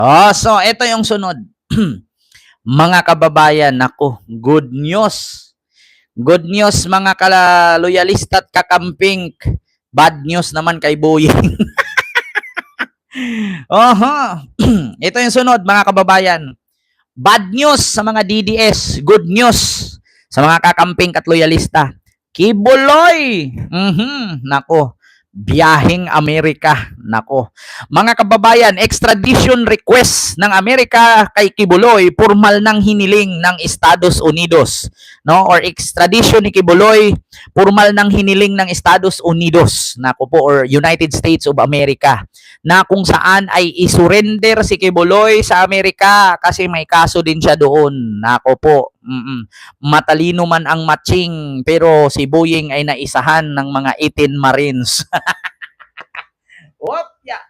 Oh, so ito yung sunod. Mga kababayan, nako, good news. Good news mga loyalista at kakamping. Bad news naman kay Boying. Oho. Ito yung sunod mga kababayan. Bad news sa mga DDS, good news sa mga kakamping at loyalista. Kibuloy! Nako, biyaheng Amerika. Nako. Mga kababayan, extradition request ng Amerika kay Kibuloy, formal nang hiniling ng Estados Unidos. No? Or extradition ni Kibuloy, formal nang hiniling ng Estados Unidos. Nako po, or United States of America. Na kung saan ay isurrender si Kibuloy sa Amerika kasi may kaso din siya doon. Nako po. Matalino man ang matching pero si Boying ay naisahan ng mga 18 Marines. What? Yeah.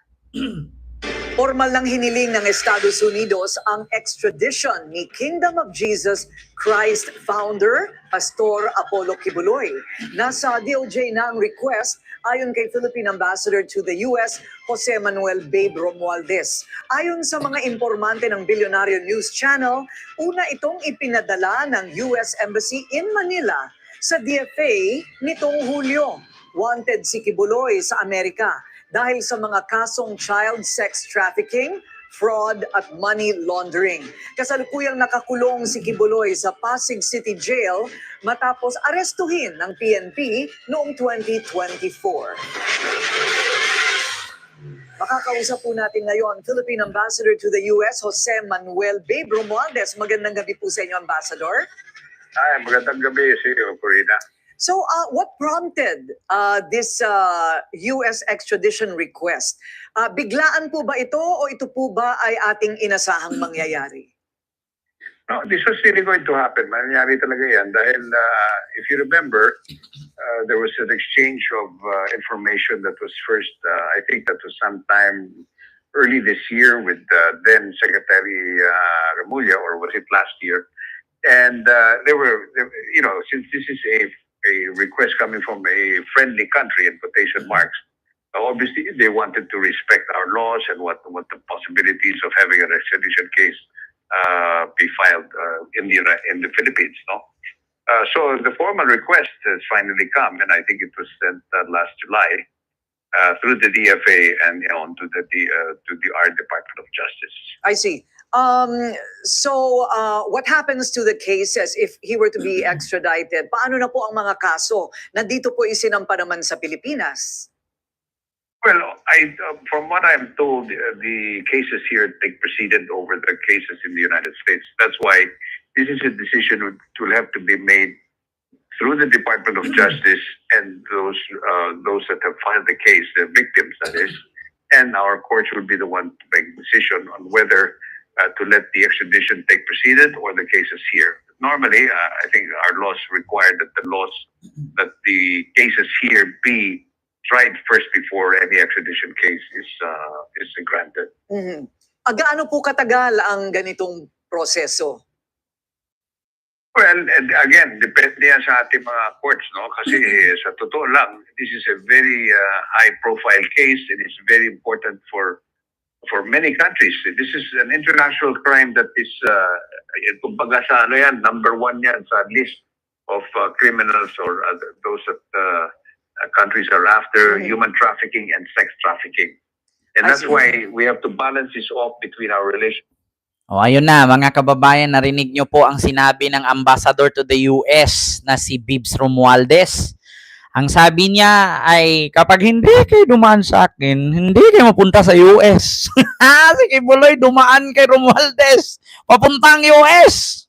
Formal lang hiniling ng Estados Unidos ang extradition ni Kingdom of Jesus Christ founder, Pastor Apollo Kibuloy. Nasa DOJ na ang request ayon kay Philippine Ambassador to the US, Jose Manuel Babe Romualdez. Ayon sa mga informante ng Billionario News Channel, una itong ipinadala ng US Embassy in Manila sa DFA nitong Hulyo. Wanted si Kibuloy sa Amerika dahil sa mga kasong child sex trafficking, fraud at money laundering. Kasalukuyang nakakulong si Kibuloy sa Pasig City Jail matapos arestuhin ng PNP noong 2024. Makakausap po natin ngayon Philippine Ambassador to the US, Jose Manuel Babe Romualdez. Magandang gabi po sa inyo, Ambassador. Ay, magandang gabi sa iyo, Corina. So, what prompted this U.S. extradition request? Biglaan po ba ito o ito po ba ay ating inasahang mangyayari? No, this was really going to happen. Mangyayari talaga yan dahil if you remember, there was an exchange of information that was first, I think that was sometime early this year with then Secretary Remulla, or was it last year? And since this is a request coming from a friendly country in quotation marks. Obviously, they wanted to respect our laws and what the possibilities of having an extradition case be filed in the Philippines. No, so the formal request has finally come, and I think it was sent last July through the DFA and on to our Department of Justice. I see. So, what happens to the cases if he were to be extradited? Paano na po ang mga kaso? Nandito po isinampa naman sa Pilipinas. Well, from what I'm told, the cases here take precedent over the cases in the United States. That's why this is a decision that will have to be made through the Department of Justice and those that have filed the case, the victims, that is, and our courts will be the one to make a decision on whether to let the extradition take precedent or the cases here. Normally, I think our laws require that the cases here be tried first before any extradition case is granted. Mm-hmm. Gaano po katagal ang ganitong proseso? Well, again, depende yan sa ating mga courts, no? Kasi sa totoo lang, this is a very high-profile case and it's very important for many countries. This is an international crime that is, kumbaga sa ano yan, number one yan sa list of criminals or those that countries are after, human trafficking and sex trafficking. And that's why we have to balance this off between our relations. O ayun na mga kababayan, narinig nyo po ang sinabi ng Ambassador to the US na si Bibs Romualdez. Ang sabi niya ay kapag hindi kayo dumaan sa akin, hindi kayo mapunta sa US. Si Kibuloy dumaan kay Romualdez, papuntang US.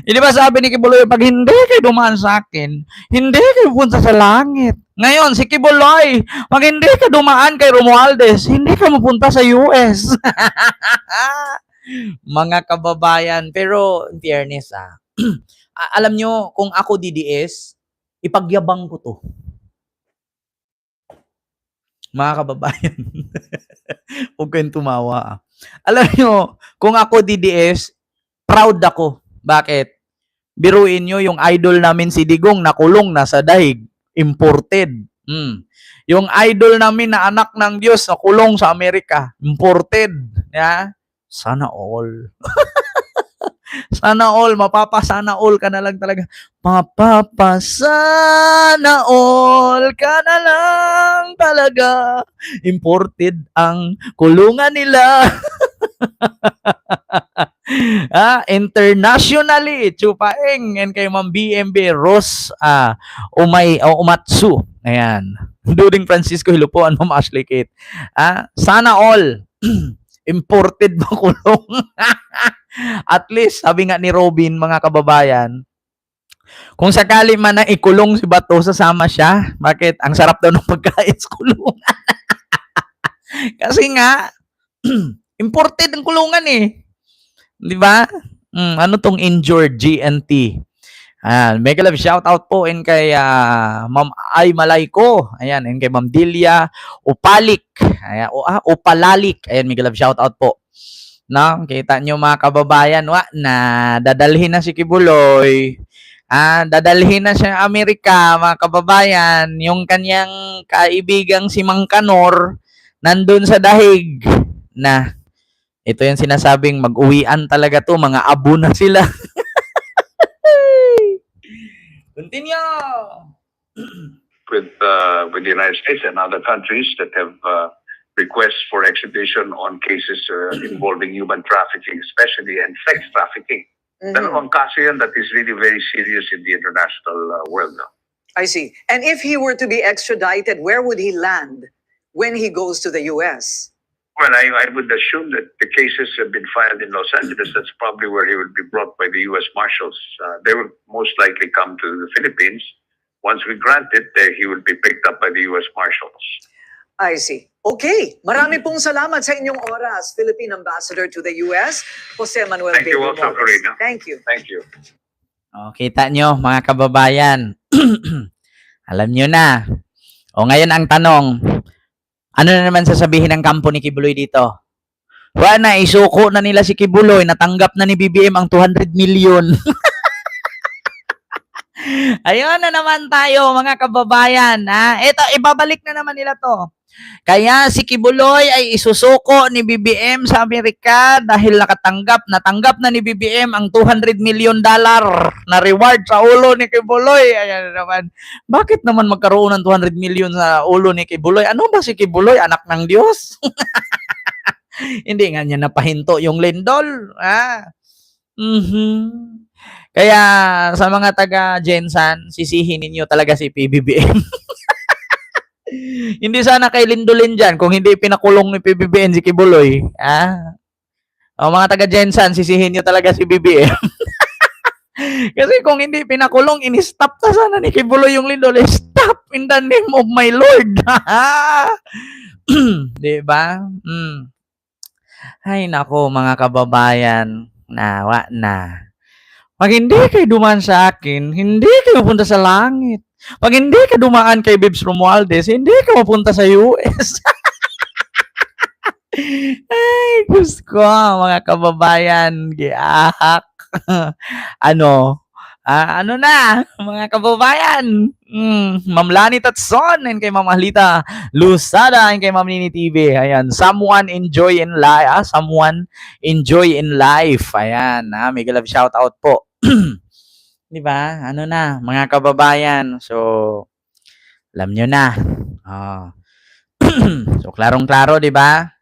Hindi ba sabi ni Kibuloy, pag hindi kayo dumaan sa akin, hindi kayo pupunta sa langit. Ngayon, si Kibuloy, pag hindi ka dumaan kay Romualdez, hindi ka mapunta sa US. Mga kababayan, pero in fairness, alam nyo, kung ako DDS, ipagyabang ko to. Mga kababayan. Huwag kayong tumawa. Alam nyo, kung ako DDS, proud ako. Bakit? Biruin nyo, yung idol namin si Digong nakulong na sa daig. Imported. Yung idol namin na anak ng Diyos nakulong sa Amerika. Imported. Yeah? Sana all. Sana all, mapapasana all ka na lang talaga. Mapapasana all ka na lang talaga. Imported ang kulungan nila. Internationally, Chupaeng and kay Ma'am BMB Ros Umatsu. Ayan. During Francisco Hilupuan, Ma'am Ashley Kate. Sana all. Imported ba kulong? At least, sabi nga ni Robin, mga kababayan, kung sakali man na ikulong si Bato, sasama siya. Bakit? Ang sarap daw ng pagkain sa kulungan. Kasi nga, imported ang kulungan eh. Di ba? Ano tong injured GNT? Mega love shout out po and kay Ma'am Ay Malayko. Ayan, and kay Ma'am Dilia Upalik. Ayan, Upalalik. Ayan, mega love shout out po. No, kita nyo mga kababayan, na dadalhin na si Kibuloy. Dadalhin na siya Amerika, mga kababayan. Yung kanyang kaibigang si Mang Kanor nandun sa dahig na ito yung sinasabing mag-uwian talaga to, mga abo na sila. Continue. With the United States and other countries that have requests for extradition on cases involving human trafficking, especially, and sex trafficking. Dalawang kaso yan that is really very serious in the international world now. I see. And if he were to be extradited, where would he land when he goes to the US? Well, I would assume that the cases have been filed in Los Angeles. That's probably where he would be brought by the U.S. Marshals. They would most likely come to the Philippines. Once we grant it, he will be picked up by the U.S. Marshals. I see. Okay. Marami pong salamat sa inyong oras, Philippine Ambassador to the US, Jose Manuel Thank you Baby also, Morales. Corina. Thank you. Thank you. Kita nyo, mga kababayan. Alam nyo na. Ngayon ang tanong, ano na naman sasabihin ng kampo ni Kibuloy dito? Na, isuko na nila si Kibuloy, natanggap na ni BBM ang 200 million. Ayun na naman tayo, mga kababayan. Ito, ibabalik na naman nila to. Kaya si Kibuloy ay isusuko ni BBM sa Amerika dahil natanggap na ni BBM ang $200 million na reward sa ulo ni Kibuloy. Ayan naman. Bakit naman magkaroon ng 200 million sa ulo ni Kibuloy? Ano ba si Kibuloy? Anak ng Diyos? Hindi nga niya napahinto yung lindol. Kaya sa mga taga Jensan, sisihin ninyo talaga si PBBM. Hindi sana kay lindolin dyan kung hindi pinakulong ni PBBM si Kibuloy. Mga taga Jensan, sisihin nyo talaga si BBM. Kasi kung hindi pinakulong, in-stop na sana ni Kibuloy yung lindol. Stop in the name of my Lord. Diba? Ay nako mga kababayan, nawa na. Pag hindi kayo dumaan sa akin, hindi kayo mapunta sa langit. Pag hindi ka dumaan kay Bibs Romualdez, hindi ka mapunta sa US. Ay, gusto ko, mga kababayan, giahak. Ano na, mga kababayan, Ma'am Lani Tatson, and kay Ma'am Ahlita Lusada, and kay Ma'am Nini TV. Ayan, someone enjoy in life. Someone enjoy in life. Ayan, mega love shout out po. Di ba? Ano na, mga kababayan. So, alam nyo na. So, klarong-klaro, di ba?